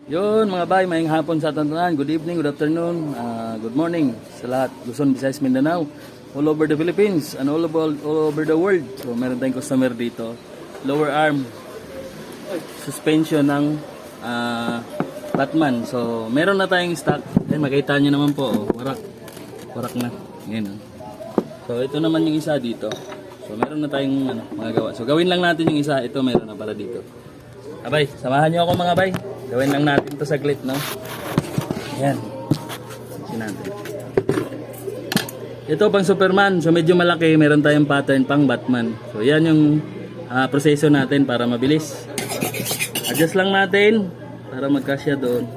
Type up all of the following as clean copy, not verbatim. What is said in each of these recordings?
Yun mga bay, mayang hapon sa tantanan. Good evening, good afternoon, good morning sa lahat. Luzon, Visayas, Mindanao, all over the Philippines and all over the world. So meron tayong customer dito. Lower arm suspension ng Batman. So meron na tayong stock. Ay, makita nyo naman po, warak na. Yan. So ito naman yung isa dito. So meron na tayong magagawa. So gawin lang natin yung isa. Ito meron na para dito. Abay, samahan nyo ako mga bay. Gawin lang natin to saglit, no? Ayan. Sinantin. Ito pang Superman. So medyo malaki. Meron tayong pattern pang Batman. So yan yung proseso natin para mabilis. Adjust lang natin para magkasya doon.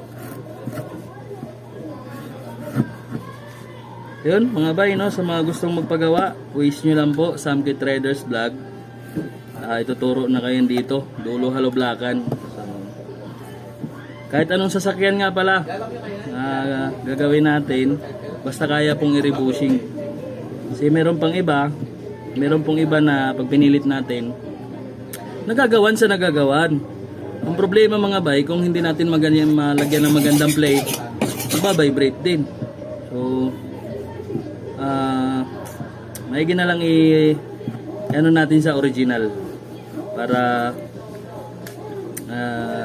Yun mga bay, no? Sa mga gustong magpagawa, wish nyo lang po Samkit Traders Vlog. Ituturo na kayo dito. Dulo Haloblacan. Kahit anong sasakyan nga pala gagawin natin, basta kaya pong i-rebushing. Kasi meron pang iba na pag pinilit natin, nagagawan sa nagagawan. Ang problema mga bay, kung hindi natin malagyan ng magandang plate, magbabibrate din. So, maigi na lang ano natin sa original para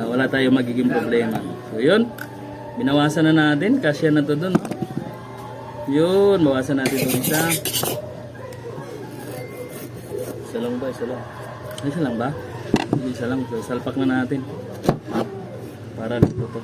wala tayong magiging problema. So yun, binawasan na natin, kasya na to dun. Yun, bawasan natin itong isa. Isa lang ba? Isa lang. Ay, isa lang ba? Hindi, isa lang. So, salpak na natin para dito to.